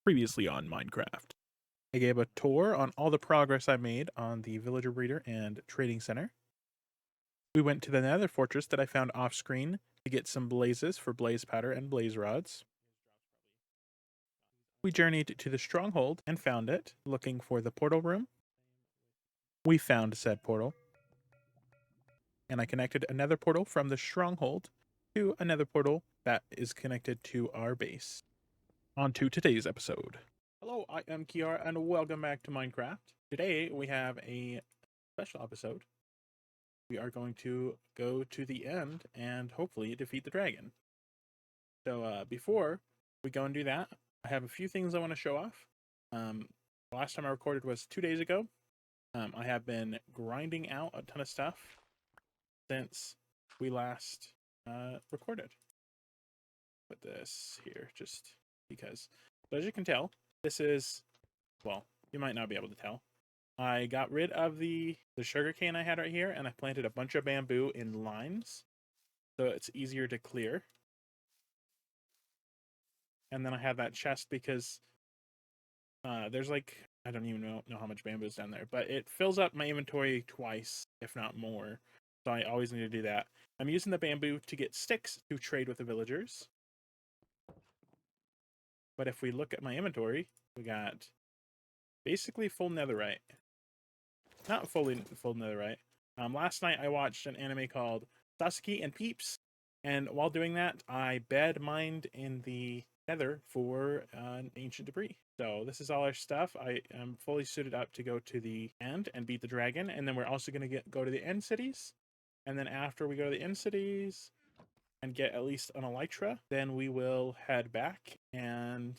Previously on Minecraft. I gave a tour on all the progress I made on the villager breeder and trading center. We went to the nether fortress that I found off screen to get some blazes for blaze powder and blaze rods. We journeyed to the stronghold and found it, looking for the portal room. We found said portal, and I connected another portal from the stronghold to another portal that is connected to our base. On to today's episode. Hello, I am Qiyara, and welcome back to Minecraft. Today we have a special episode. We are going to go to the end and hopefully defeat the dragon. So before we go and do that, I have a few things I want to show off. Last time I recorded was 2 days ago. I have been grinding out a ton of stuff since we last recorded. Put this here just because. So as you can tell, this is, well, you might not be able to tell. I got rid of the sugar cane I had right here, and I planted a bunch of bamboo in lines, so it's easier to clear. And then I have that chest because there's like, I don't even know how much bamboo is down there, but it fills up my inventory twice, if not more. So I always need to do that. I'm using the bamboo to get sticks to trade with the villagers. But if we look at my inventory, we got basically full netherite. Not fully full netherite. Last night I watched an anime called Sasuke and Peeps, and while doing that, I bed mined in the nether for ancient debris. So this is all our stuff. I am fully suited up to go to the end and beat the dragon, and then we're also going to go to the end cities. And then after we go to the end cities and get at least an Elytra, then we will head back and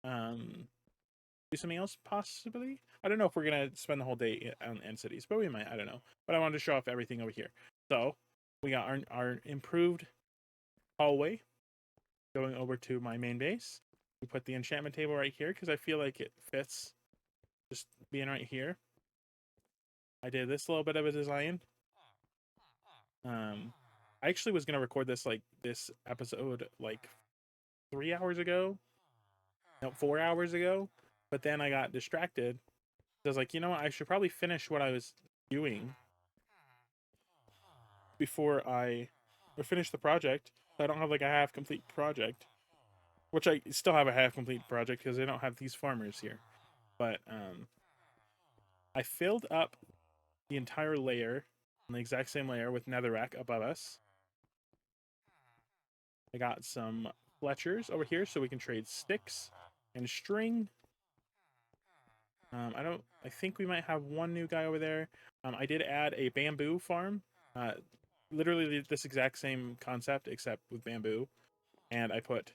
do something else possibly. I don't know if we're gonna spend the whole day on end cities, but we might. I don't know. But I wanted to show off everything over here. So we got our improved hallway going over to my main base. We put the enchantment table right here because I feel like it fits just being right here. I did this little bit of a design. I actually was gonna record this episode like 3 hours ago. No, 4 hours ago. But then I got distracted. I was like, you know what? I should probably finish what I was doing before I finish the project. So I don't have like a half complete project, which I still have a half complete project because I don't have these farmers here. But I filled up the entire layer on the exact same layer with netherrack above us. I got some Fletchers over here so we can trade sticks and string. I think we might have one new guy over there. I did add a bamboo farm. Literally this exact same concept except with bamboo. And I put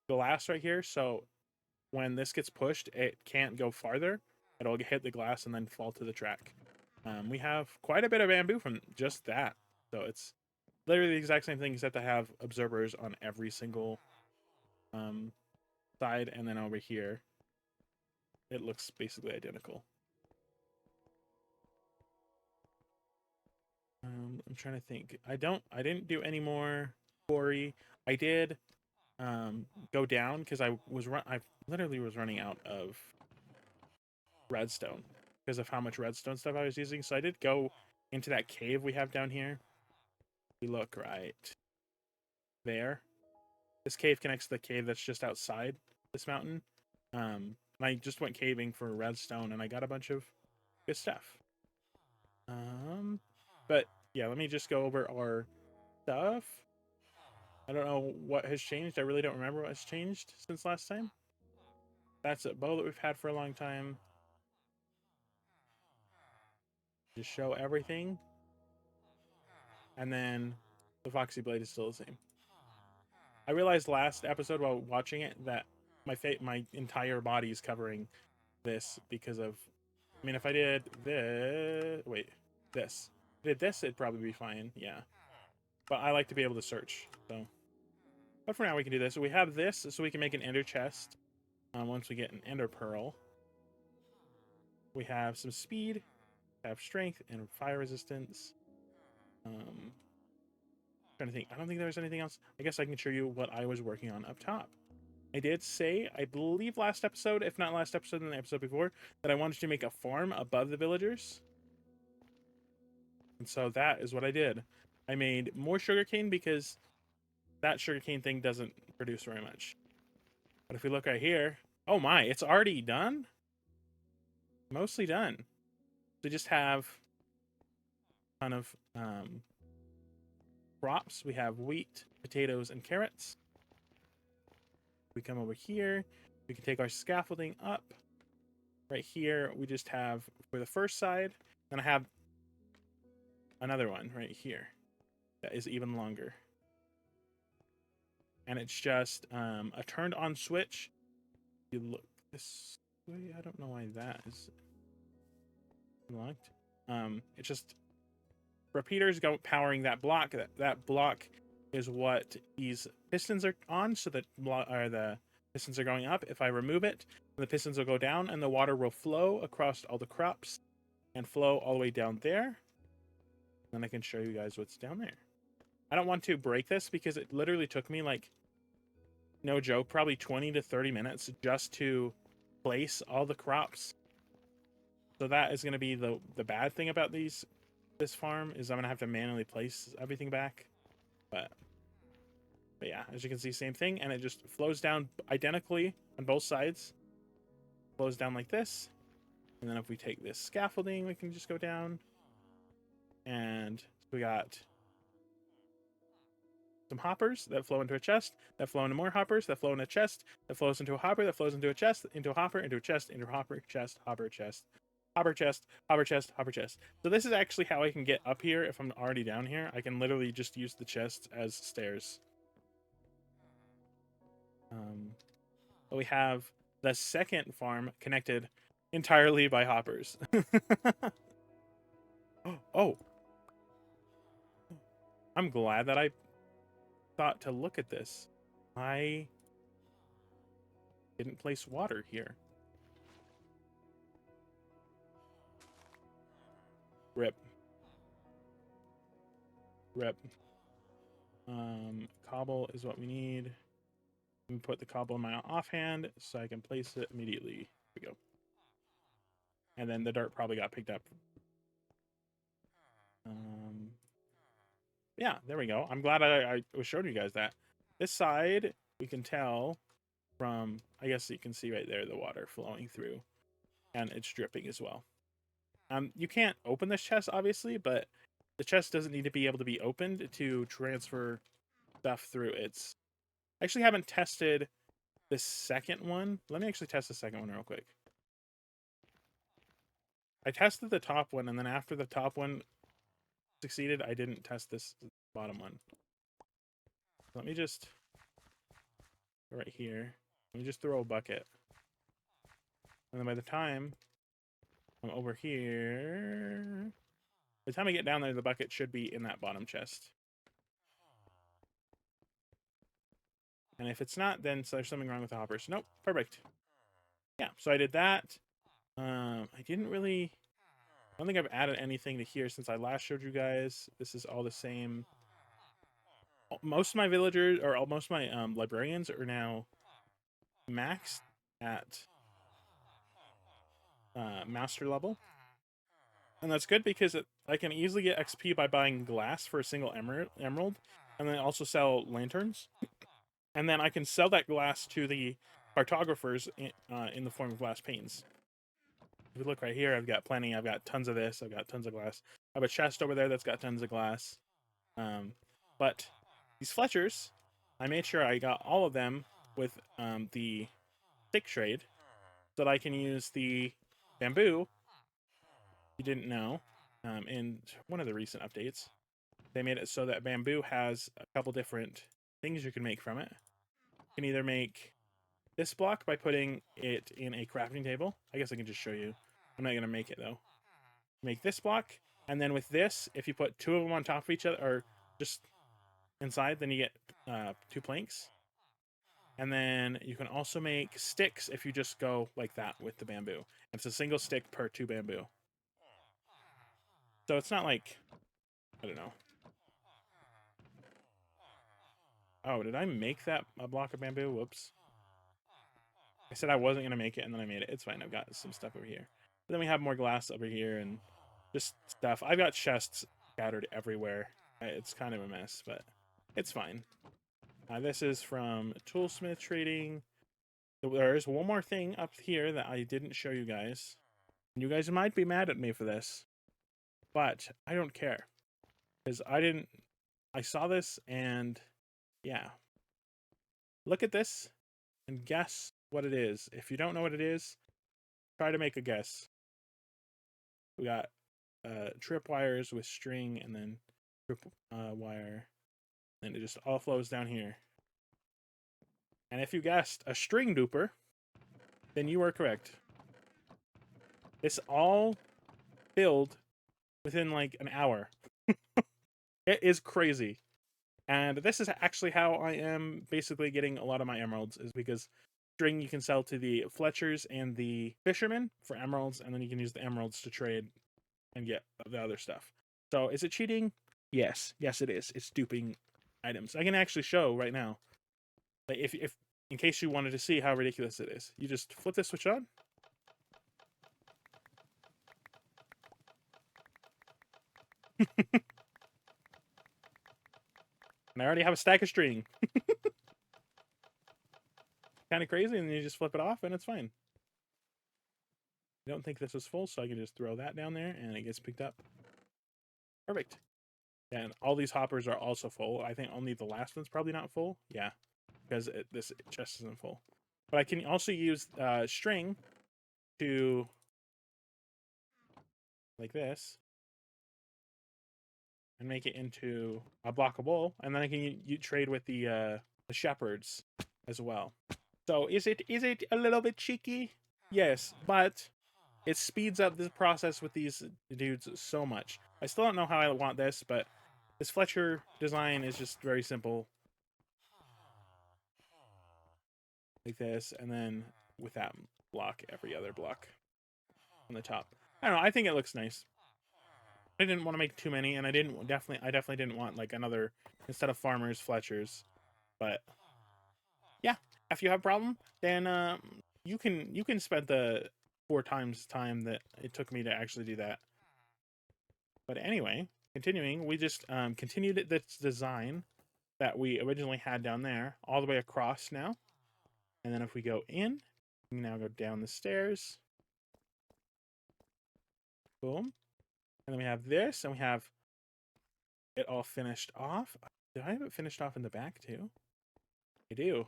glass right here, so when this gets pushed, it can't go farther. It'll hit the glass and then fall to the track. We have quite a bit of bamboo from just that. So it's literally the exact same thing except I have observers on every single side, and then over here it looks basically identical. I'm trying to think. I didn't do any more quarry. I did go down because I literally was running out of redstone because of how much redstone stuff I was using. So I did go into that cave we have down here. We look right there. This cave connects to the cave that's just outside this mountain. And I just went caving for redstone and I got a bunch of good stuff. But yeah, let me just go over our stuff. I don't know what has changed. I really don't remember what has changed since last time. That's a bow that we've had for a long time. Just show everything. And then the Foxy Blade is still the same. I realized last episode while watching it that my entire body is covering this because of... I mean, if I did this... Wait, this. If I did this, it'd probably be fine, yeah. But I like to be able to search, so... But for now, we can do this. So we have this, so we can make an ender chest once we get an ender pearl. We have some speed, have strength, and fire resistance. trying to think. I don't think there was anything else. I guess I can show you what I was working on up top. I did say, I believe last episode, if not last episode, then the episode before, that I wanted to make a farm above the villagers. And so that is what I did. I made more sugarcane because that sugarcane thing doesn't produce very much. But if we look right here, oh my, it's already done? Mostly done. We just have a ton of crops. We have wheat, potatoes, and carrots. We come over here, we can take our scaffolding up. Right here, we just have for the first side, then I have another one right here that is even longer. And it's just a turned on switch. You look this way, I don't know why that is unlocked. It's just repeaters go powering that block. That block is what these pistons are on, so that the pistons are going up. If I remove it, the pistons will go down and the water will flow across all the crops and flow all the way down there. Then I can show you guys what's down there. I don't want to break this because it literally took me, like, no joke, probably 20 to 30 minutes just to place all the crops. So that is going to be the bad thing about this farm, is I'm going to have to manually place everything back. But yeah, as you can see, same thing, and it just flows down identically on both sides. Flows down like this. And then if we take this scaffolding, we can just go down. And we got some hoppers that flow into a chest, that flow into more hoppers, that flow into a chest, that flows into a hopper, that flows into a chest, into a hopper, into a chest, into a hopper, chest, hopper, chest, hopper, chest, hopper, chest, hopper, chest. So this is actually how I can get up here if I'm already down here. I can literally just use the chest as stairs. But we have the second farm connected entirely by hoppers. Oh, I'm glad that I thought to look at this. I didn't place water here. Rip. Rip. Cobble is what we need. Let me put the cobble in my offhand so I can place it immediately. Here we go. And then the dirt probably got picked up. Yeah, there we go. I'm glad I was showing you guys that. This side, we can tell from, I guess you can see right there, the water flowing through. And it's dripping as well. You can't open this chest, obviously, but the chest doesn't need to be able to be opened to transfer stuff through. I actually haven't tested the second one. Let me actually test the second one real quick. I tested the top one, and then after the top one succeeded, I didn't test this bottom one. Let me just, right here, let me just throw a bucket. And then by the time I'm over here, by the time I get down there, the bucket should be in that bottom chest. And if it's not, then there's something wrong with the hoppers. Nope, perfect. Yeah, so I did that. I don't think I've added anything to here since I last showed you guys. This is all the same. Most of my villagers, or most of my librarians are now maxed at master level. And that's good because I can easily get XP by buying glass for a single emerald, and then also sell lanterns. And then I can sell that glass to the cartographers in the form of glass panes. If you look right here, I've got plenty. I've got tons of this. I've got tons of glass. I have a chest over there that's got tons of glass. But these Fletchers, I made sure I got all of them with the stick trade so that I can use the bamboo. You didn't know, in one of the recent updates, they made it so that bamboo has a couple different things you can make from it. You can either make this block by putting it in a crafting table. I guess I can just show you. I'm not going to make it, though. Make this block, and then with this, if you put two of them on top of each other, or just inside, then you get 2 planks. And then you can also make sticks if you just go like that with the bamboo. And it's a single stick per 2 bamboo. So it's not like, I don't know. Oh, did I make that a block of bamboo? Whoops. I said I wasn't going to make it, and then I made it. It's fine. I've got some stuff over here. But then we have more glass over here and just stuff. I've got chests scattered everywhere. It's kind of a mess, but it's fine. This is from Toolsmith Trading. There is one more thing up here that I didn't show you guys. You guys might be mad at me for this, but I don't care. Because I saw this and yeah. Look at this and guess what it is. If you don't know what it is, try to make a guess. We got trip wires with string and then trip wire. And it just all flows down here. And if you guessed a string duper, then you are correct. This all filled within like an hour. It is crazy. And this is actually how I am basically getting a lot of my emeralds, is because string you can sell to the Fletchers and the fishermen for emeralds, and then you can use the emeralds to trade and get the other stuff. So is it cheating? Yes. Yes, it is. It's duping items. I can actually show right now. Like if in case you wanted to see how ridiculous it is. You just flip this switch on. And I already have a stack of string. Kind of crazy, and then you just flip it off and it's fine. I don't think this is full, so I can just throw that down there and it gets picked up. Perfect. And all these hoppers are also full. I think only the last one's probably not full. Yeah, because this chest isn't full. But I can also use string to, like this, and make it into a block of wool, and then I can trade with the shepherds as well. So is it a little bit cheeky? Yes, but it speeds up this process with these dudes so much. I still don't know how I want this, but this Fletcher design is just very simple. Like this, and then with that block, every other block on the top. I don't know, I think it looks nice. I didn't want to make too many, and I definitely didn't want like another, instead of farmers, Fletchers. But yeah, if you have a problem, then you can spend the 4 times time that it took me to actually do that. But anyway, continuing, we just continued this design that we originally had down there all the way across now. And then if we go in, we now go down the stairs. Boom. And then we have this, and we have it all finished off. Did I have it finished off in the back too? I do.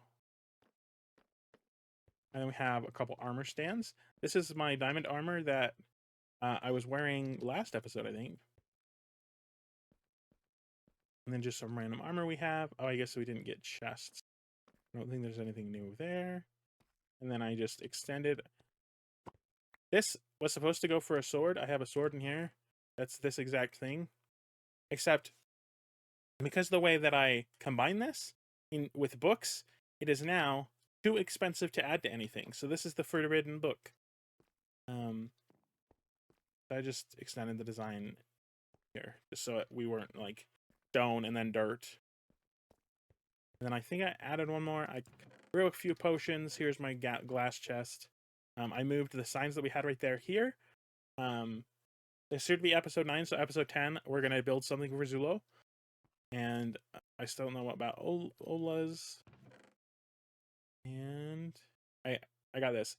And then we have a couple armor stands. This is my diamond armor that I was wearing last episode, I think. And then just some random armor we have. Oh, I guess we didn't get chests. I don't think there's anything new there. And then I just extended. This was supposed to go for a sword. I have a sword in here. That's this exact thing. Except because of the way that I combine this with books, it is now too expensive to add to anything. So this is the forbidden book. I just extended the design here just so we weren't like stone and then dirt. And then I think I added one more. I grew a few potions. Here's my glass chest. I moved the signs that we had right there here. This should be episode 9, so episode 10, we're going to build something for Zulo. And I still don't know about Ola's. And I got this.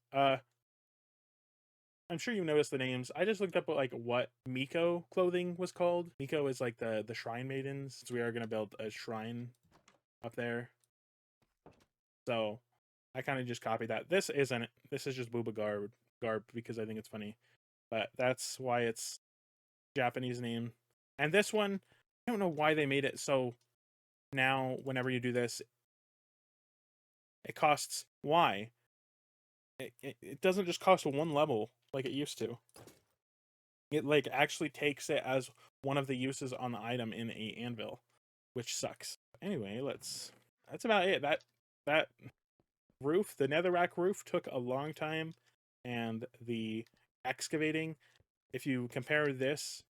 I'm sure you noticed the names. I just looked up like what Miko clothing was called. Miko is like the shrine maidens. So we are going to build a shrine up there. So I kind of just copied that. This is just Booba garb because I think it's funny. But that's why it's Japanese name. And this one, I don't know why they made it so now whenever you do this, it costs Y. It doesn't just cost 1 level like it used to. It like actually takes it as one of the uses on the item in a anvil, which sucks. Anyway, that's about it. That roof, the netherrack roof, took a long time, and the excavating, if you compare this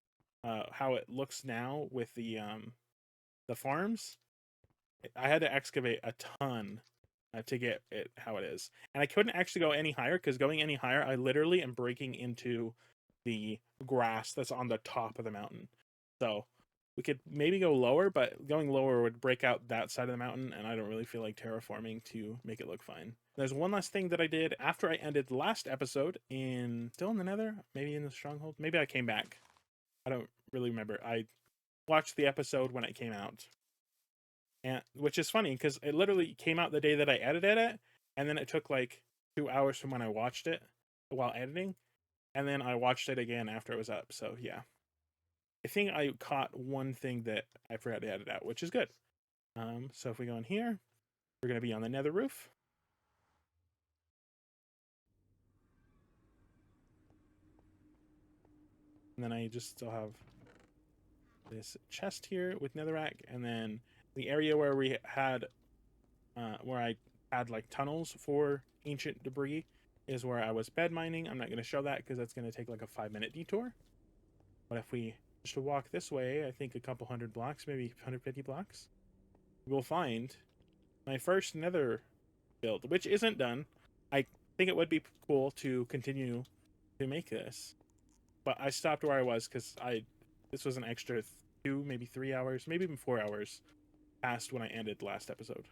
how it looks now with the farms, I had to excavate a ton to get it how it is. And I couldn't actually go any higher because going any higher, I literally am breaking into the grass that's on the top of the mountain. So we could maybe go lower, but going lower would break out that side of the mountain, and I don't really feel like terraforming to make it look fine. There's one last thing that I did after I ended the last episode still in the Nether, maybe in the Stronghold. Maybe I came back. I don't really remember. I watched the episode when it came out, and which is funny because it literally came out the day that I edited it, and then it took like 2 hours from when I watched it while editing, and then I watched it again after it was up. So yeah, I think I caught one thing that I forgot to edit out, which is good. So if we go in here, we're gonna be on the Nether roof. And then I just still have this chest here with netherrack, and then the area where we had where I had like tunnels for ancient debris is where I was bed mining. I'm not going to show that because that's going to take like a 5-minute detour. But if we just walk this way, I think a couple hundred blocks, maybe 150 blocks, we'll find my first nether build, which isn't done. I think it would be cool to continue to make this, but I stopped where I was because this was an extra 2, maybe 3 hours, maybe even 4 hours past when I ended the last episode.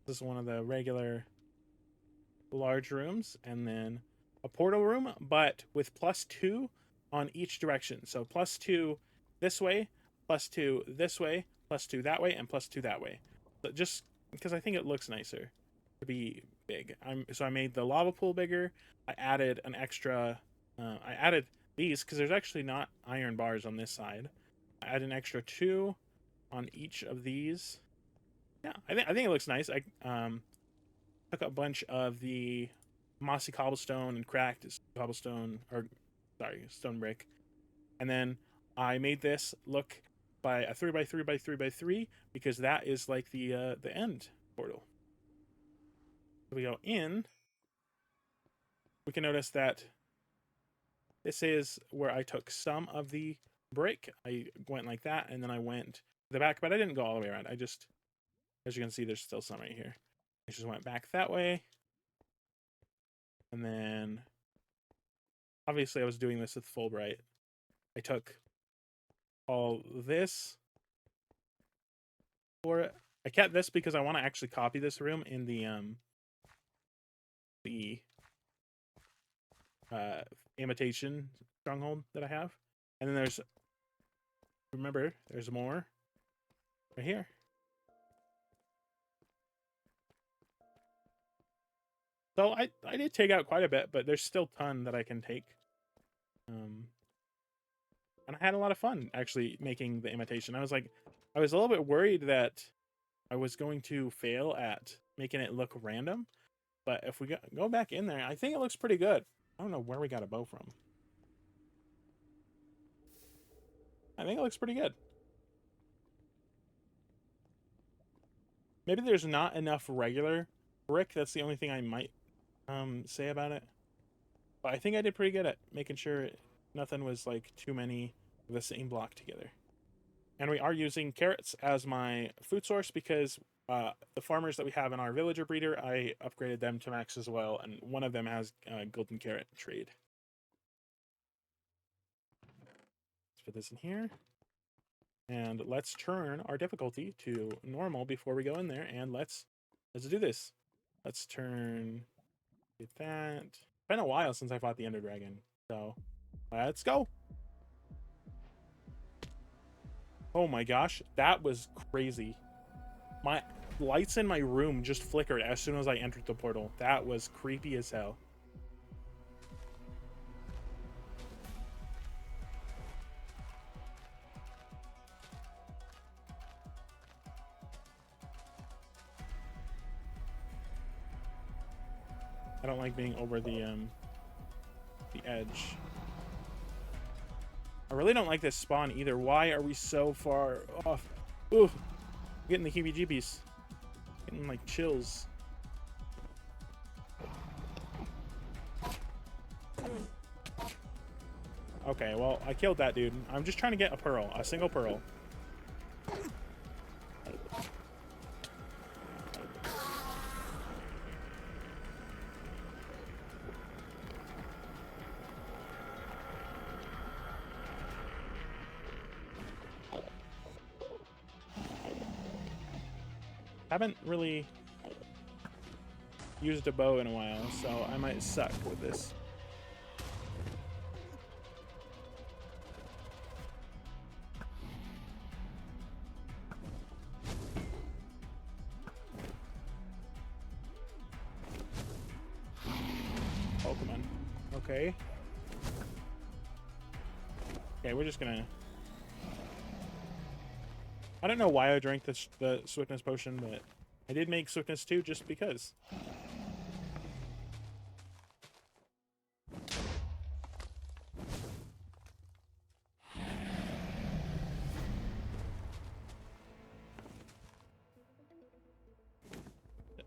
This is one of the regular large rooms, and then a portal room, but with +2 on each direction. So +2 this way, +2 this way, +2 that way, and +2 that way. So just because I think it looks nicer to be big. So I made the lava pool bigger. I added an extra. I added these because there's actually not iron bars on this side. I added an extra 2 on each of these. Yeah, I think it looks nice. I took a bunch of the mossy cobblestone and cracked cobblestone, or sorry, stone brick, and then I made this look by a 3x3x3x3 because that is like the end portal. If we go in, we can notice that this is where I took some of the brick. I went like that, and then I went to the back, but I didn't go all the way around. I just, as you can see, there's still some right here. I just went back that way, and then obviously I was doing this with Fulbright. I took all this for it. I kept this because I want to actually copy this room in the imitation stronghold that I have. And then remember, there's more right here. So I did take out quite a bit, but there's still a ton that I can take. And I had a lot of fun actually making the imitation. I was a little bit worried that I was going to fail at making it look random. But if we go back in there, I think it looks pretty good. I don't know where we got a bow from. I think it looks pretty good. Maybe there's not enough regular brick. That's the only thing I might say about it. But I think I did pretty good at making sure nothing was like too many of the same block together. And we are using carrots as my food source because the farmers that we have in our villager breeder, I upgraded them to max as well, and one of them has golden carrot trade. Let's put this in here. And let's turn our difficulty to normal before we go in there, and let's do this. Let's get that. It's been a while since I fought the Ender Dragon, so let's go. Oh my gosh, that was crazy. My lights in my room just flickered as soon as I entered the portal. That was creepy as hell. I don't like being over the edge. I really don't like this spawn either. Why are we so far off? Ooh, I'm getting the heebie-jeebies. Getting like chills. Okay, well, I killed that dude. I'm just trying to get a pearl, a single pearl. Haven't really used a bow in a while, so I might suck with this. Oh, come on. Okay. Okay, we're just gonna... I don't know why I drank the swiftness potion, but I did make swiftness 2 just because.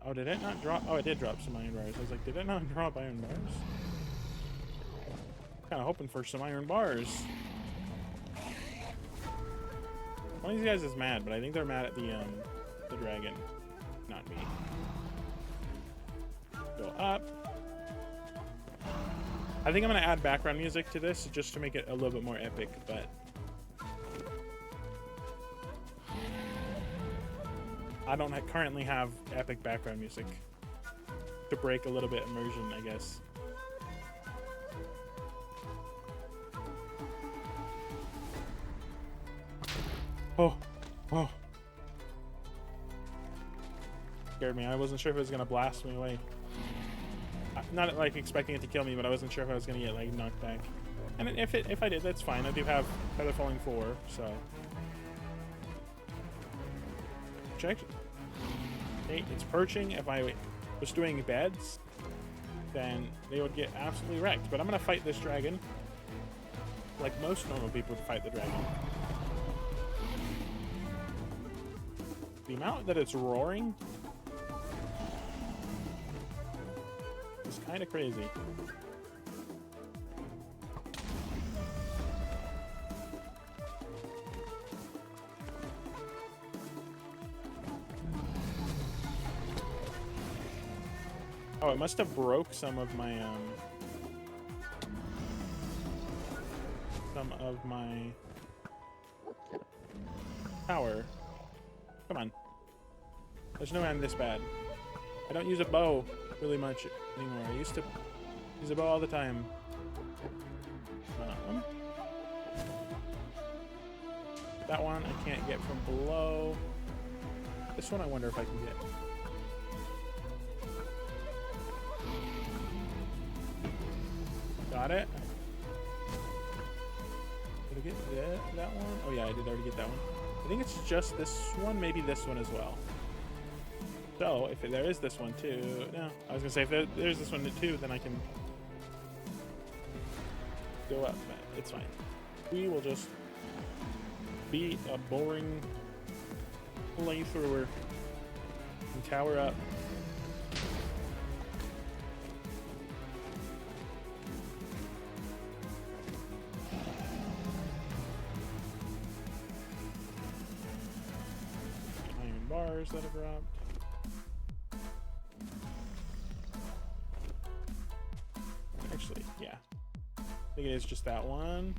Oh, did it not drop? Oh, it did drop some iron bars. I was like, did it not drop iron bars? Kind of hoping for some iron bars. One of these guys is mad, but I think they're mad at the dragon, not me. Go up. I think I'm gonna add background music to this just to make it a little bit more epic, but I don't currently have epic background music to break a little bit immersion, I guess. Oh, oh. Scared me. I wasn't sure if it was gonna blast me away. Not like expecting it to kill me, but I wasn't sure if I was gonna get like knocked back. And if I did, that's fine. I do have Feather Falling 4, so. Check. Hey, it's perching. If I was doing beds, then they would get absolutely wrecked. But I'm gonna fight this dragon, like most normal people would fight the dragon. The amount that it's roaring is kind of crazy. Oh, it must have broke some of my power. Come on. There's no way I'm this bad. I don't use a bow really much anymore. I used to use a bow all the time. That one I can't get from below. This one I wonder if I can get. Got it. Did I get that one? Oh yeah, I did already get that one. I think it's just this one, maybe this one as well. So, if there is this one too... No, I was going to say, if there's this one too, then I can go up, but it's fine. We will just be a boring playthrower and tower up. Iron bars that have dropped. Actually, yeah. I think it is just that one.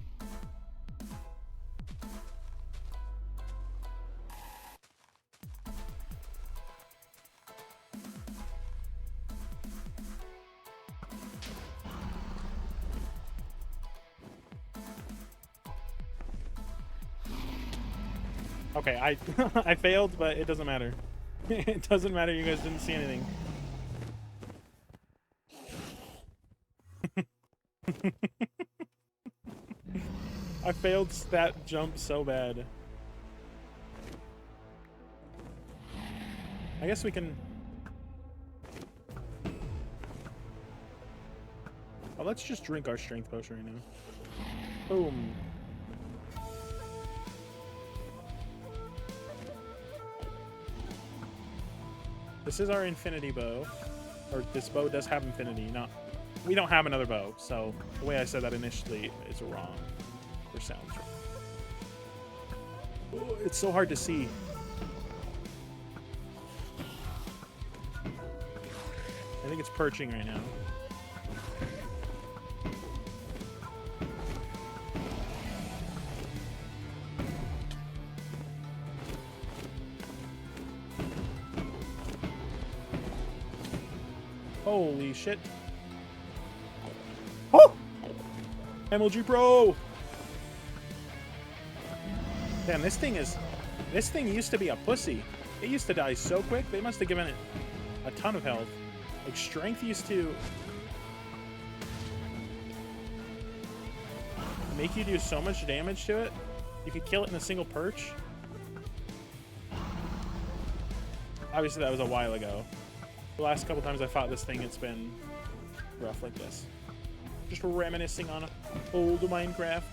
Okay, I failed, but it doesn't matter. It doesn't matter, you guys didn't see anything. I failed that jump so bad. I guess we can... Oh, let's just drink our strength potion right now. Boom. This is our infinity bow. Or this bow does have infinity, not... We don't have another bow, so the way I said that initially is wrong. Or sounds wrong. Oh, it's so hard to see. I think it's perching right now. Holy shit. Oh! MLG Pro! Damn, this thing used to be a pussy. It used to die so quick, they must have given it a ton of health. Like, strength used to make you do so much damage to it. You could kill it in a single perch. Obviously, that was a while ago. The last couple times I fought this thing, it's been rough like this. Just reminiscing on old Minecraft.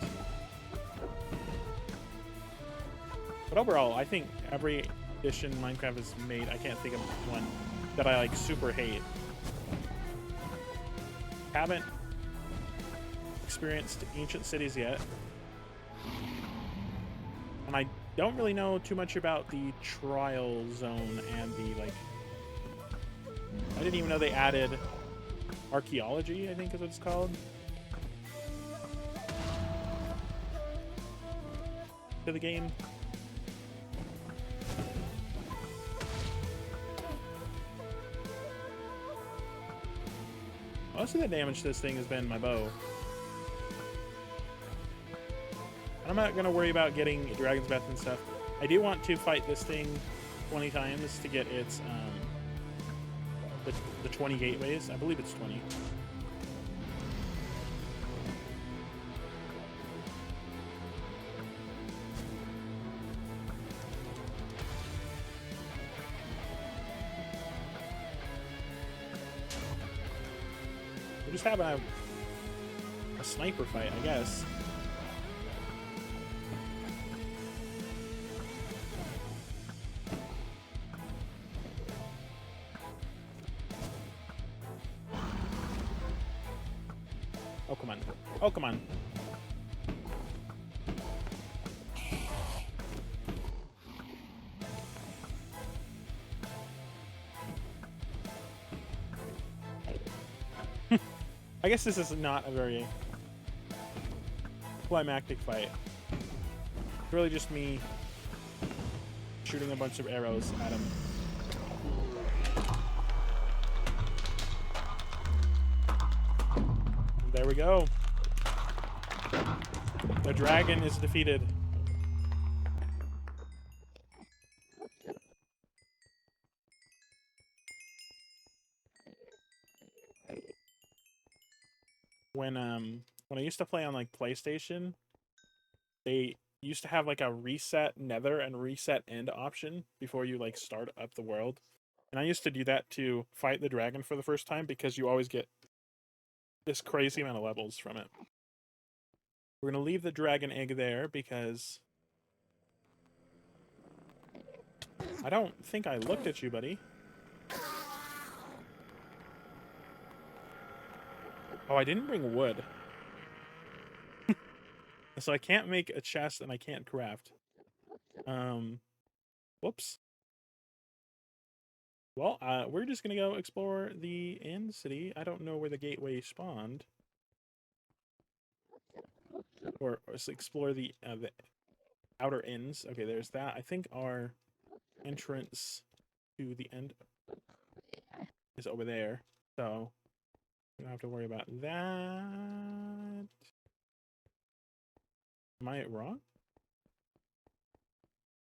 But overall, I think every edition Minecraft has made, I can't think of one that I like super hate. Haven't experienced Ancient Cities yet. And I don't really know too much about the Trial Zone and the, like... I didn't even know they added Archaeology, I think is what it's called. To the game. Most of the damage to this thing has been my bow. And I'm not going to worry about getting Dragon's Breath and stuff. I do want to fight this thing 20 times to get its, the 20 gateways. I believe it's 20. We're just having a sniper fight, I guess. Oh, come on. Oh, come on. I guess this is not a very climactic fight. It's really just me shooting a bunch of arrows at him. There we go. The dragon is defeated. When I used to play on like PlayStation, they used to have like a reset nether and reset end option before you like start up the world. And I used to do that to fight the dragon for the first time because you always get this crazy amount of levels from it. We're going to leave the dragon egg there because I don't think I looked at you, buddy. Oh, I didn't bring wood. So I can't make a chest and I can't craft. Whoops. Well, we're just going to go explore the end city. I don't know where the gateway spawned. Or explore the outer ends. Okay, there's that. I think our entrance to the end is over there. So, we don't have to worry about that. Am I wrong?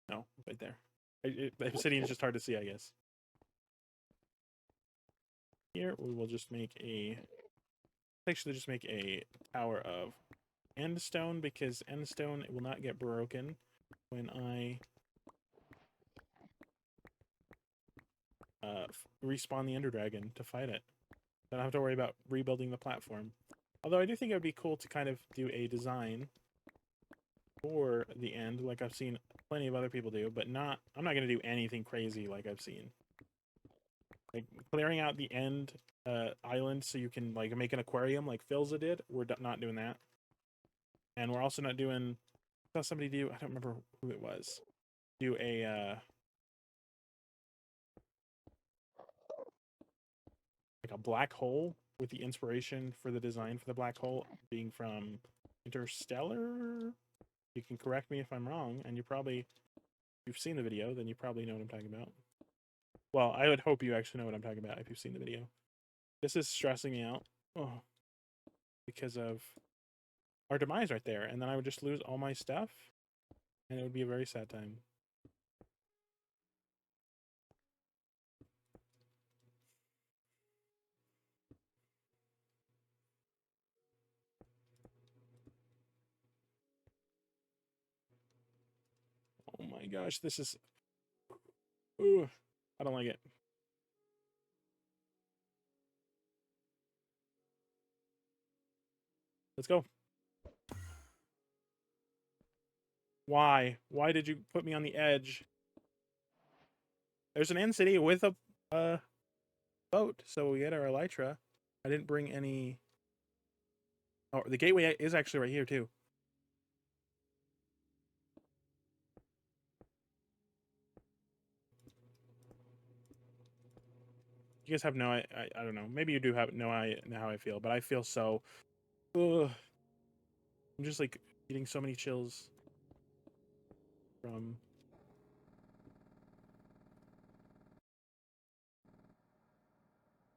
No, right there. The city is just hard to see, I guess. Here, we will just make a... Actually, just make a tower of endstone, because endstone will not get broken when I respawn the Ender Dragon to fight it. I don't have to worry about rebuilding the platform. Although I do think it would be cool to kind of do a design for the end, like I've seen plenty of other people do, but not... I'm not going to do anything crazy like I've seen. Like, clearing out the end island so you can, like, make an aquarium like Philza did. We're not doing that. And we're also not doing... I saw somebody do... I don't remember who it was. Do a... like a black hole with the inspiration for the design for the black hole being from Interstellar. You can correct me if I'm wrong, and if you've seen the video, then you probably know what I'm talking about. Well, I would hope you actually know what I'm talking about if you've seen the video. This is stressing me out. Oh, because of our demise right there. And then I would just lose all my stuff. And it would be a very sad time. Oh my gosh, this is... Ooh, I don't like it. Let's go. Why? Why did you put me on the edge? There's an end city with a boat, so we get our Elytra. I didn't bring any... Oh, the gateway is actually right here, too. You guys have no... I don't know. Maybe you do have no idea how I feel, but I feel so... Ugh. I'm just, like, getting so many chills from...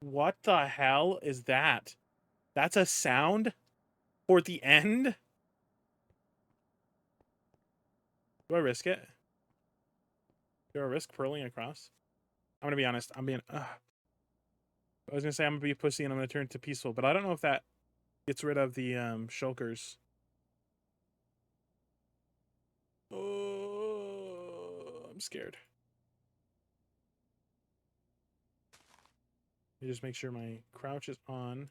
What the hell is that? That's a sound for the end? Do I risk it? Do I risk purling across? I'm gonna be honest. I'm being... I was gonna say I'm gonna be a pussy and I'm gonna turn to peaceful, but I don't know if that gets rid of the shulkers. Oh, I'm scared. Let me just make sure my crouch is on.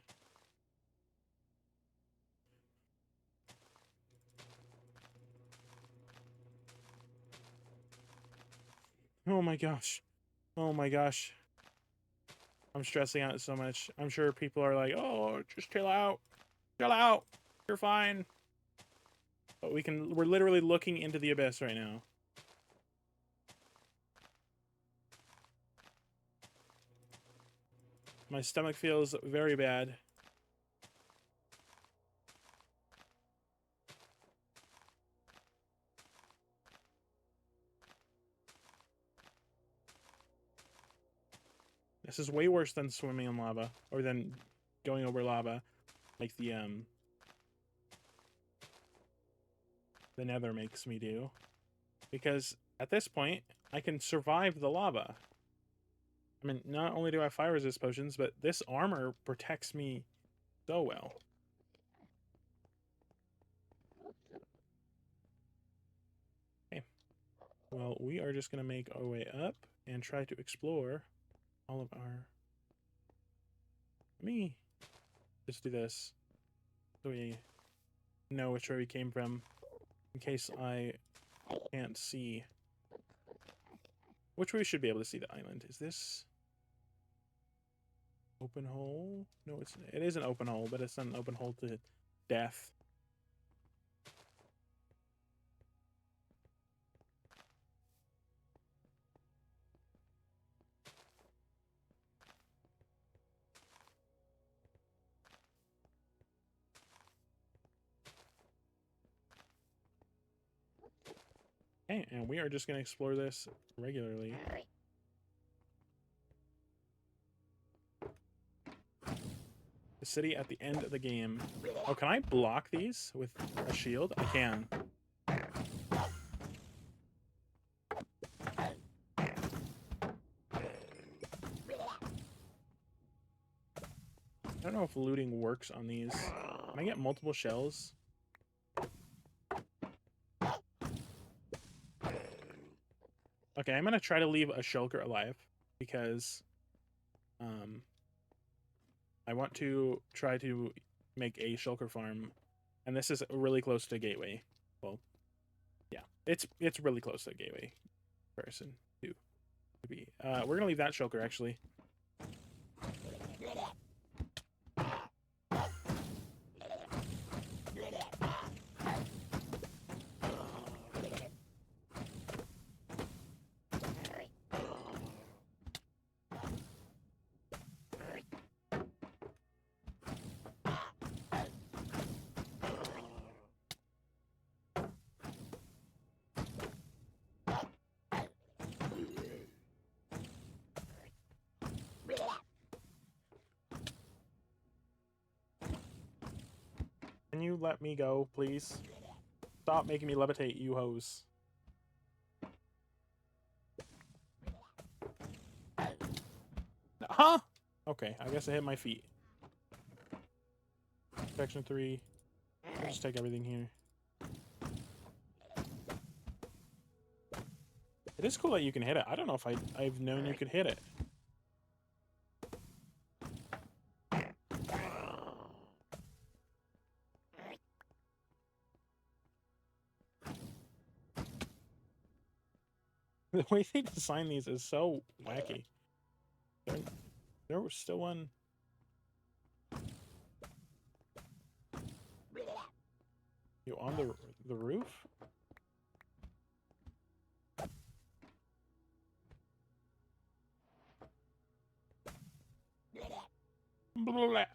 Oh my gosh. Oh my gosh. I'm stressing out so much. I'm sure people are like, oh, just chill out. Chill out. You're fine. But we're literally looking into the abyss right now. My stomach feels very bad. This is way worse than swimming in lava, or than going over lava, like the Nether makes me do. Because at this point, I can survive the lava. I mean, not only do I have fire resist potions, but this armor protects me so well. Okay. Well, we are just going to make our way up and try to explore all of our... Let me just do this so we know which way we came from, in case I can't see. Which way we should be able to see the island? Is this open hole? No, it is an open hole, but it's not an open hole to death. Okay, and we are just going to explore this regularly. The city at the end of the game. Oh, can I block these with a shield? I can. I don't know if looting works on these. Can I get multiple shells? Okay, I'm going to try to leave a shulker alive because I want to try to make a shulker farm, and this is really close to gateway. Well, yeah, it's really close to gateway comparison to be. We're gonna leave that shulker actually. Can you let me go, please? Stop making me levitate, you hoes. Huh? Okay, I guess I hit my feet. Section 3. I'll just take everything here. It is cool that you can hit it. I don't know if I've known you could hit it. The way they design these is so wacky. There was still one. You on the roof? Blah.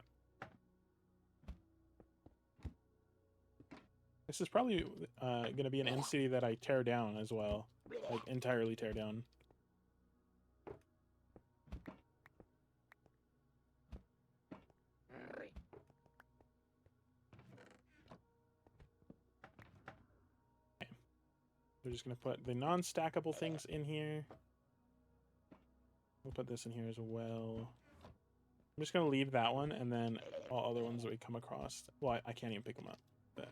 This is probably going to be an end city that I tear down as well. Like, entirely tear down. Okay. We're just going to put the non-stackable things in here. We'll put this in here as well. I'm just going to leave that one, and then all other ones that we come across. Well, I can't even pick them up. But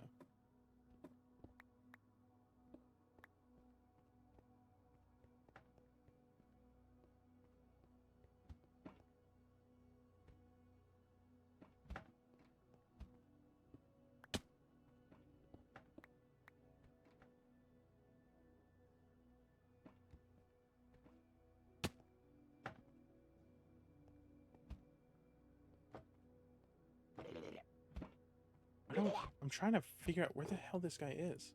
I'm trying to figure out where the hell this guy is.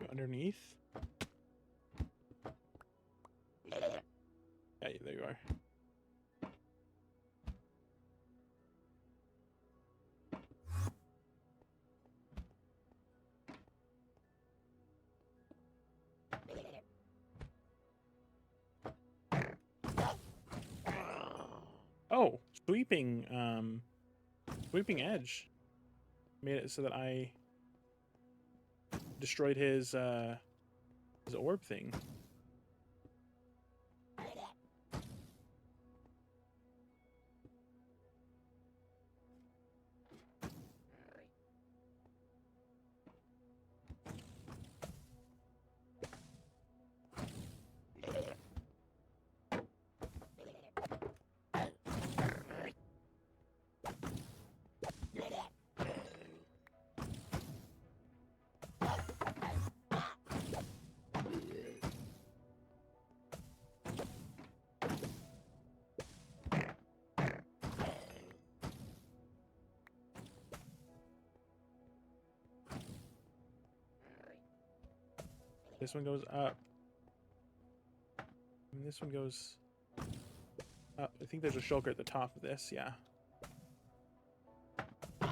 Underneath? Yeah, there you are. Oh, sweeping edge made it so that I destroyed his orb thing. This one goes up. And this one goes up. I think there's a shulker at the top of this, yeah. I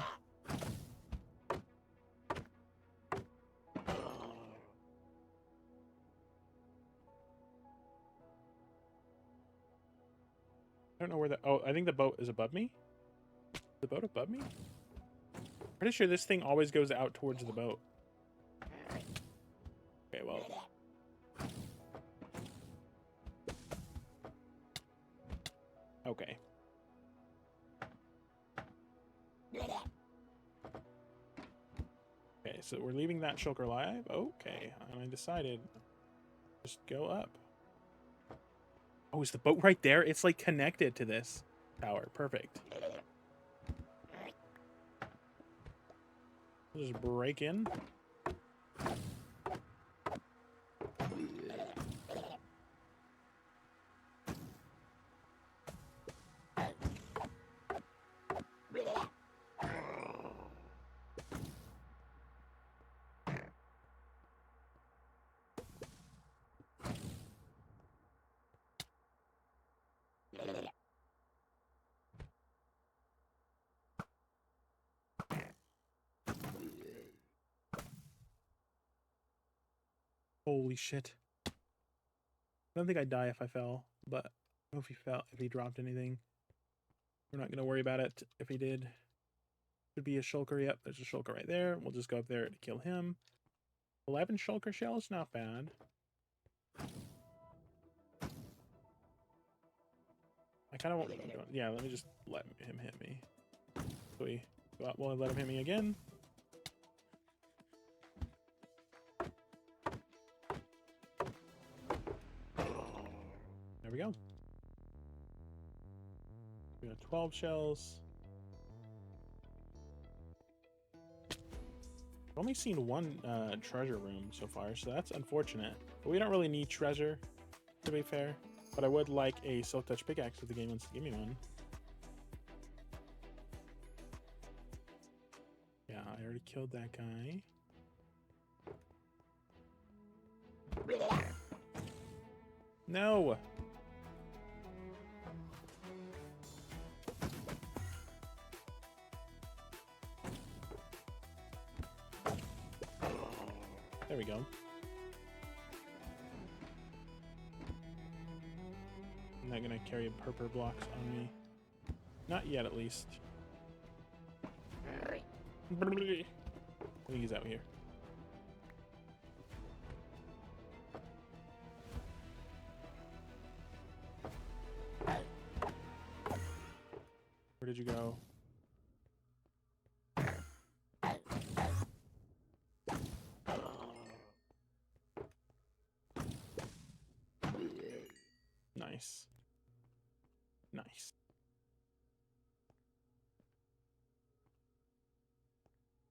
don't know where the... Oh, I think the boat is above me? The boat above me? Pretty sure this thing always goes out towards the boat. Okay, well... Okay. Okay, so we're leaving that shulker alive? Okay, and I decided... Just go up. Oh, is the boat right there? It's like connected to this tower. Perfect. We'll just break in. Holy shit. I don't think I'd die if I fell, but if he dropped anything, we're not going to worry about it. If he did, should be a shulker. Yep, there's a shulker right there. We'll just go up there to kill him. 11 shulker shells, not bad. I kind of want. Yeah, let me just let him hit me. So we go out. We'll let him hit me again. There we go. We got 12 shells. I've only seen one treasure room so far, so that's unfortunate. But we don't really need treasure, to be fair. But I would like a silk touch pickaxe if the game wants to give me one. Yeah, I already killed that guy. No! There we go. I'm not gonna carry purple blocks on me. Not yet, at least. I think he's out here. Where did you go? Nice. Nice.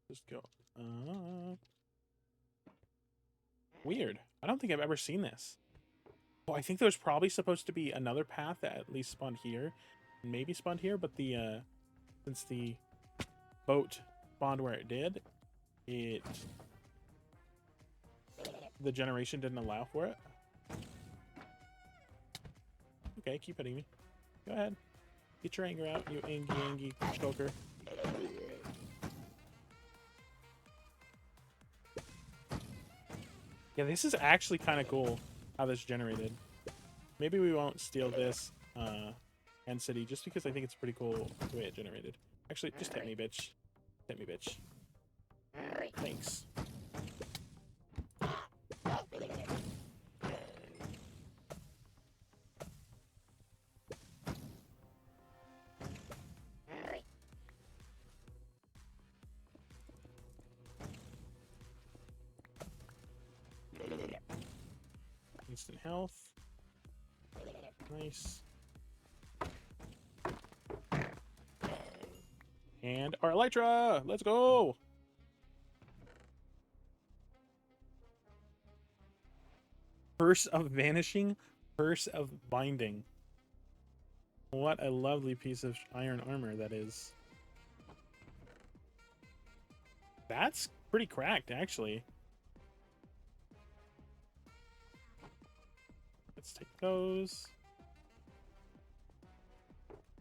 Just go up. Weird. I don't think I've ever seen this. Well, I think there's probably supposed to be another path that at least spawned here. Maybe spawned here, but the since the boat spawned where it did, the generation didn't allow for it. Okay, keep hitting me. Go ahead. Get your anger out, you angy shulker. Yeah, this is actually kind of cool how this generated. Maybe we won't steal this end city just because I think it's pretty cool the way it generated. Actually, just hit me, bitch. Hit me, bitch. Thanks. Instant health. Nice. And our Elytra! Let's go! Purse of Vanishing, Purse of Binding. What a lovely piece of iron armor that is. That's pretty cracked, actually. Let's take those.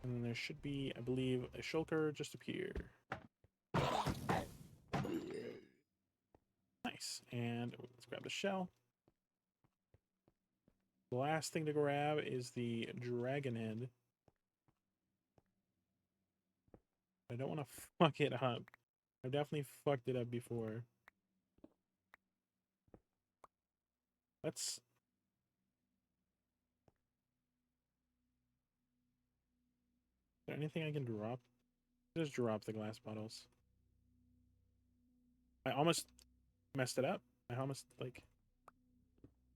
And then there should be, I believe, a shulker just appear. Nice. And let's grab the shell. The last thing to grab is the dragon head. I don't want to fuck it up. I've definitely fucked it up before. Let's... Is there anything I can drop? Just drop the glass bottles. I almost messed it up. I almost, like...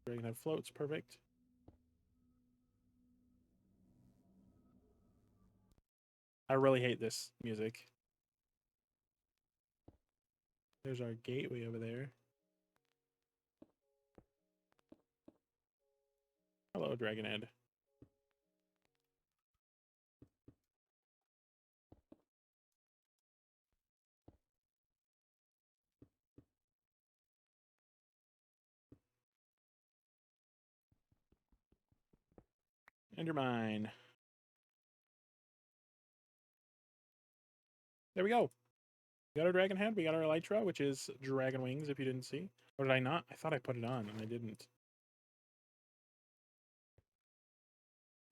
Dragon head floats. Perfect. I really hate this music. There's our gateway over there. Hello, Dragonhead. Endermine. There we go. We got our dragon head. We got our Elytra, which is dragon wings, if you didn't see. Or did I not? I thought I put it on, and I didn't.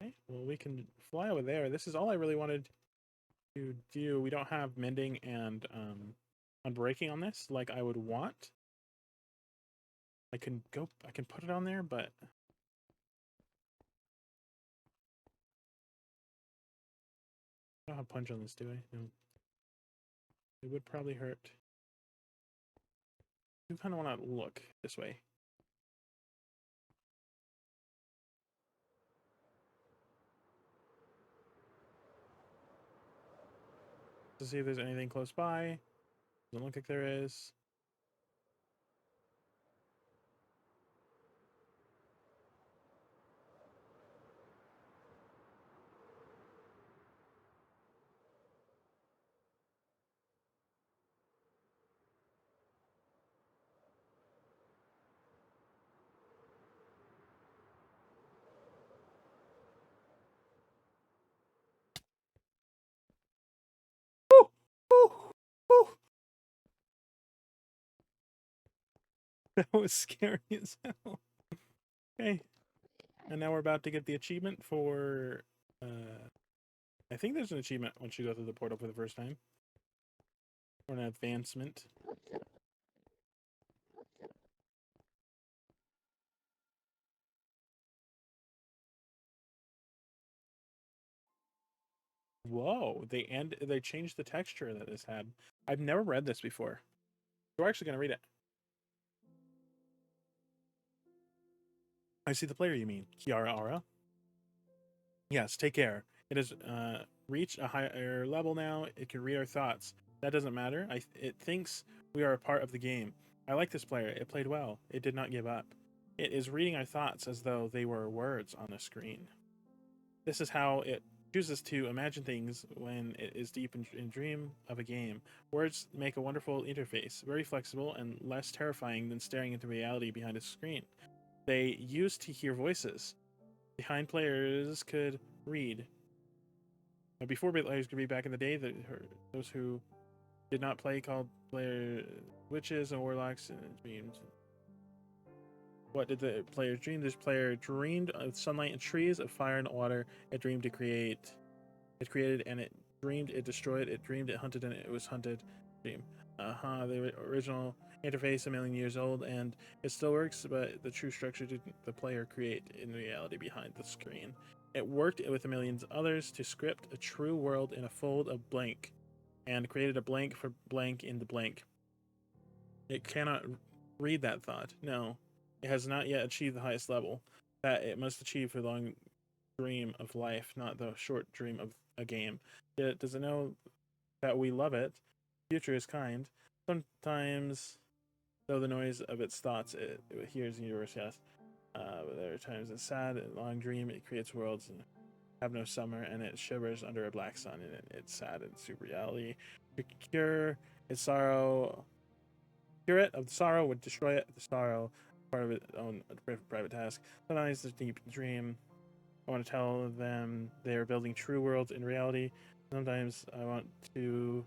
Okay, well, we can fly over there. This is all I really wanted to do. We don't have mending and unbreaking on this like I would want. I can put it on there, but I don't have punch on this, do I? No. It would probably hurt. I do kind of want to look this way. To see if there's anything close by. Doesn't look like there is. Woo! Woo! Woo! That was scary as hell. Okay. And now we're about to get the achievement for I think there's an achievement once you go through the portal for the first time. Or an advancement. Whoa, they changed the texture that this had. I've never read this before. We're actually gonna read it. I see the player you mean. Qiyara. Yes, take care. It has reached a higher level now. It can read our thoughts. That doesn't matter. It thinks we are a part of the game. I like this player. It played well. It did not give up. It is reading our thoughts as though they were words on a screen. This is how it chooses to imagine things when it is deep in dream of a game. Words make a wonderful interface, very flexible and less terrifying than staring into reality behind a screen. They used to hear voices. Behind players could read. Before players could read back in the day, those who did not play called player witches and warlocks and dreams. What did the player dream? This player dreamed of sunlight and trees, of fire and water. It dreamed to create. It created and it dreamed. It destroyed. It dreamed. It hunted and it was hunted. Dream. The original interface a million years old and it still works, but the true structure did the player create in reality behind the screen. It worked with a million others to script a true world in a fold of blank and created a blank for blank in the blank. It cannot read that thought. No, it has not yet achieved the highest level that it must achieve for the long dream of life, not the short dream of a game. It doesn't know that we love it. Future is kind. Sometimes, though the noise of its thoughts, it hears the universe, yes. But there are times it's sad, a long dream, it creates worlds and have no summer, and it shivers under a black sun, and it's sad and super reality. To cure its sorrow, cure it of the sorrow would destroy it. The sorrow, part of its own private task. Sometimes the deep dream. I want to tell them they are building true worlds in reality. Sometimes I want to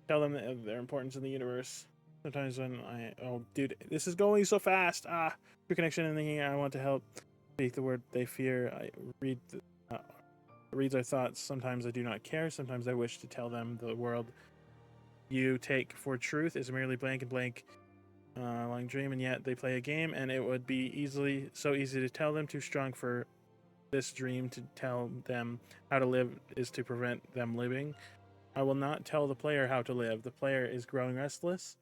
tell them their importance in the universe. Sometimes when oh dude, this is going so fast. True connection in the I want to help speak the word they fear. I read reads our thoughts. Sometimes I do not care. Sometimes I wish to tell them the world you take for truth is merely blank and blank. Long dream, and yet they play a game, and it would be so easy to tell them. Too strong for this dream to tell them how to live is to prevent them living. I will not tell the player how to live. The player is growing restless.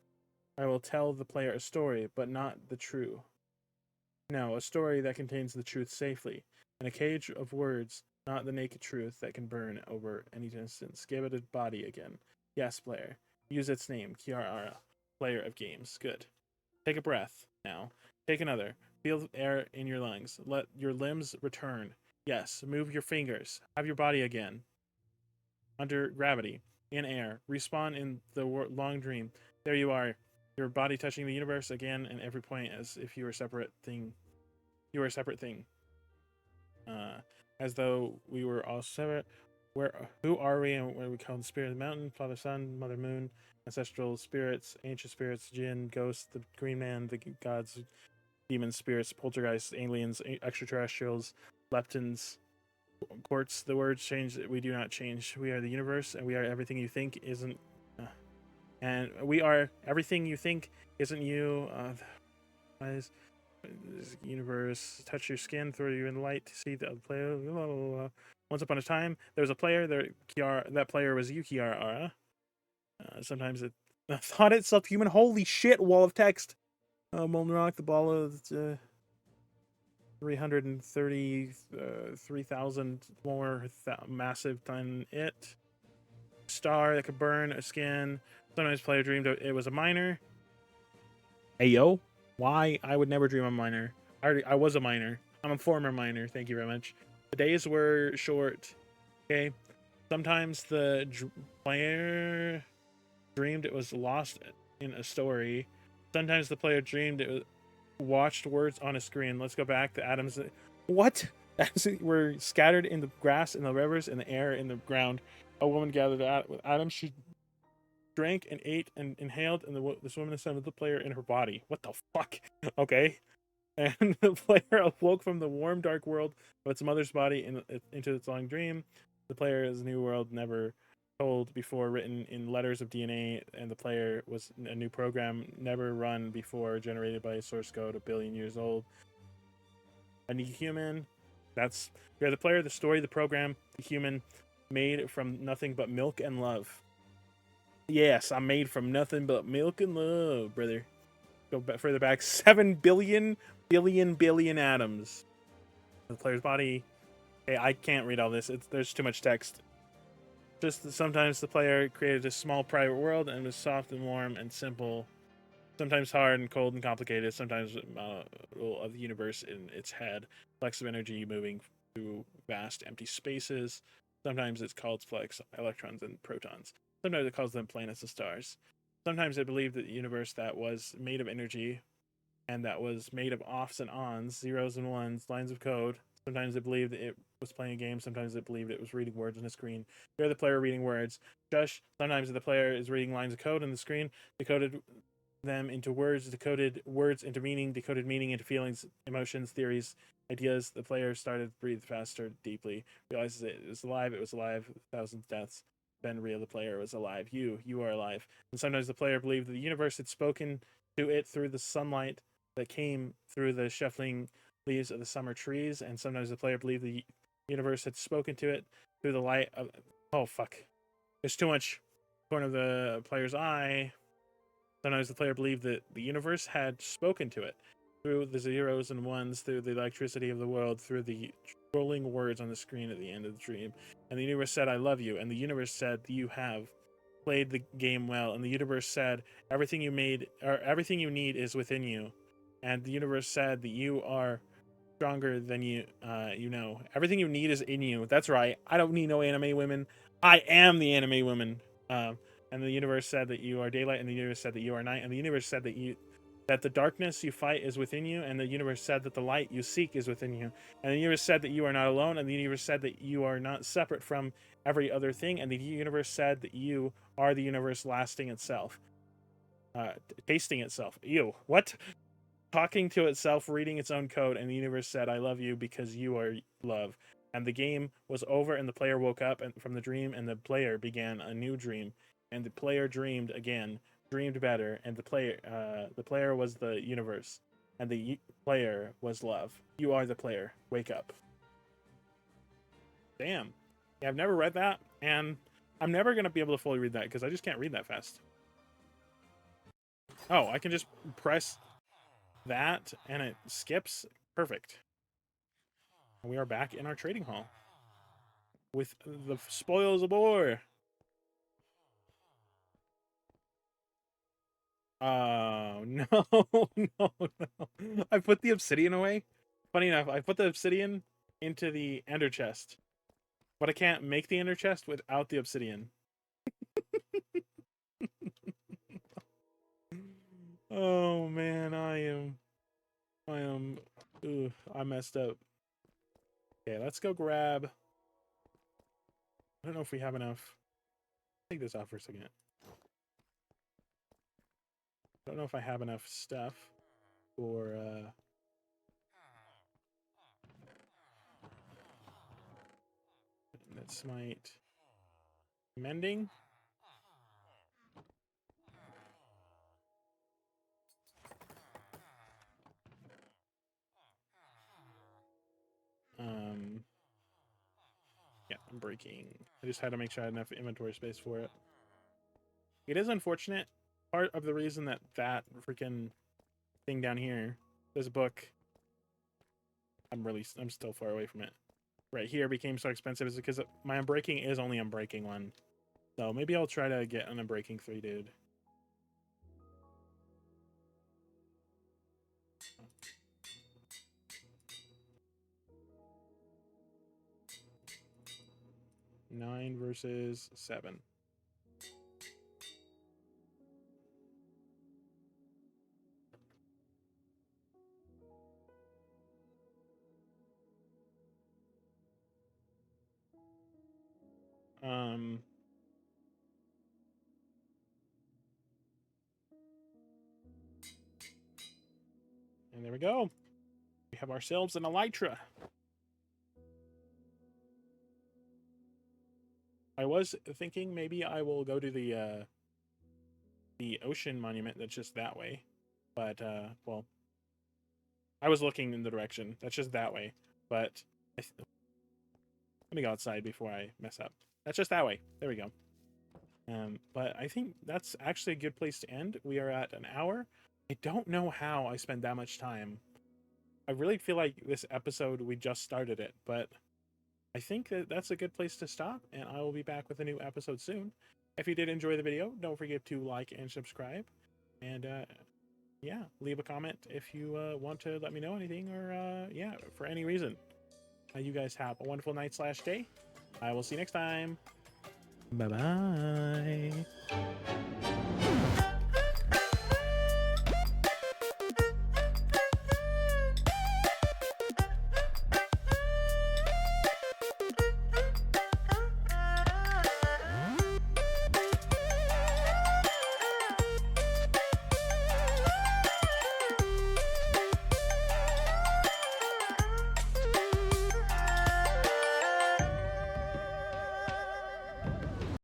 I will tell the player a story, but not the true. No, a story that contains the truth safely. In a cage of words, not the naked truth that can burn over any distance. Give it a body again. Yes, player. Use its name, Qiyara, player of games. Good. Take a breath now. Take another. Feel air in your lungs. Let your limbs return. Yes, move your fingers. Have your body again. Under gravity, in air. Respawn in the long dream. There you are. Your body touching the universe again and every point as if you were a separate thing. You were a separate thing. As though we were all separate. Who are we and what are we called? The spirit of the mountain, Father Sun, Mother Moon, ancestral spirits, ancient spirits, Jinn, ghosts, the green man, the gods, demons, spirits, poltergeists, aliens, extraterrestrials, leptons, Quartz, the words change. We do not change. We are the universe, and we are everything you think isn't. And we are everything you think isn't you. This universe, touch your skin, throw you in the light to see the player. Blah, blah, blah. Once upon a time, there was a player. There, Qiyara, that player was you, Qiyara. Sometimes it thought itself human. Holy shit! Wall of text. Molten rock, the ball of 333,000 more massive than it. Star that could burn a skin. Sometimes player dreamed it was a miner. Hey yo, why? I would never dream of a miner. I was a miner. I'm a former miner. Thank you very much. The days were short. Okay. Sometimes the player dreamed it was lost in a story. Sometimes the player dreamed it was watched words on a screen. Let's go back to atoms. What? Atoms were scattered in the grass, in the rivers, in the air, in the ground. A woman gathered with atoms. She drank and ate and inhaled, and this woman ascended the player in her body. What the fuck? Okay. And the player awoke from the warm, dark world of its mother's body into its long dream. The player's new world never told before, written in letters of DNA, and the player was a new program never run before, generated by a source code 1 billion years old. A new human. That's you're the player, the story, the program, the human, made from nothing but milk and love. Yes, I'm made from nothing but milk and love, brother. Go further back, 7 billion atoms. The player's body. Hey, I can't read all this. There's too much text. Just sometimes the player created a small private world and was soft and warm and simple. Sometimes hard and cold and complicated. Sometimes of the universe in its head. Flecks of energy moving through vast empty spaces. Sometimes it's called flecks, electrons and protons. Sometimes it calls them planets and stars. Sometimes it believed that the universe that was made of energy and that was made of offs and ons, zeros and ones, lines of code. Sometimes it believed it was playing a game. Sometimes it believed it was reading words on a screen. You're the player reading words. Shush. Sometimes the player is reading lines of code on the screen, decoded them into words, decoded words into meaning, decoded meaning into feelings, emotions, theories, ideas. The player started to breathe faster, deeply, realizes it was alive, 1,000 deaths. Been real, the player was alive. You are alive. And sometimes the player believed that the universe had spoken to it through the sunlight that came through the shuffling leaves of the summer trees, and sometimes the player believed the universe had spoken to it through the light of... Oh, fuck. There's too much. Corner of the player's eye. Sometimes the player believed that the universe had spoken to it through the zeros and ones, through the electricity of the world, through the scrolling words on the screen at the end of the dream. And the universe said, I love you. And the universe said, you have played the game well. And the universe said, everything you made, or everything you need is within you. And the universe said that you are stronger than you know. Everything you need is in you. That's right. I don't need no anime women. I am the anime woman. And the universe said that you are daylight, and the universe said that you are night, and the universe said that the darkness you fight is within you, and the universe said that the light you seek is within you, and the universe said that you are not alone, and the universe said that you are not separate from every other thing, and the universe said that you are the universe lasting itself, tasting itself. Ew, what? Talking to itself, reading its own code, and the universe said, I love you because you are love. And the game was over, and the player woke up from the dream, and the player began a new dream. And the player dreamed again, dreamed better, and the player was the universe, and the player was love. You are the player. Wake up. Damn. Yeah, I've never read that, and I'm never going to be able to fully read that, because I just can't read that fast. Oh, I can just press that, and it skips. Perfect. And we are back in our trading hall with the spoils aboard. Oh, no, no, no. I put the obsidian away. Funny enough, I put the obsidian into the ender chest, but I can't make the ender chest without the obsidian. Oh, man, I messed up. Okay, let's go grab... I don't know if we have enough. Take this off for a second. I don't know if I have enough stuff for smite. Mending. Yeah, I'm breaking. I just had to make sure I had enough inventory space for it. It is unfortunate. Part of the reason that freaking thing down here, this book, I'm still far away from it. Right here became so expensive is because my unbreaking is only unbreaking 1. So maybe I'll try to get an unbreaking 3, dude. Nine versus 7. And there we go. We have ourselves an Elytra. I was thinking maybe I will go to the ocean monument that's just that way. But, well, I was looking in the direction. That's just that way. But let me go outside before I mess up. That's just that way. There we go. But I think that's actually a good place to end. We are at an hour. I don't know how I spent that much time. I really feel like this episode, we just started it, but I think that that's a good place to stop, and I will be back with a new episode soon. If you did enjoy the video, don't forget to like and subscribe. And, yeah, leave a comment if you want to let me know anything or, yeah, for any reason. You guys have a wonderful night/day. I will see you next time. Bye-bye.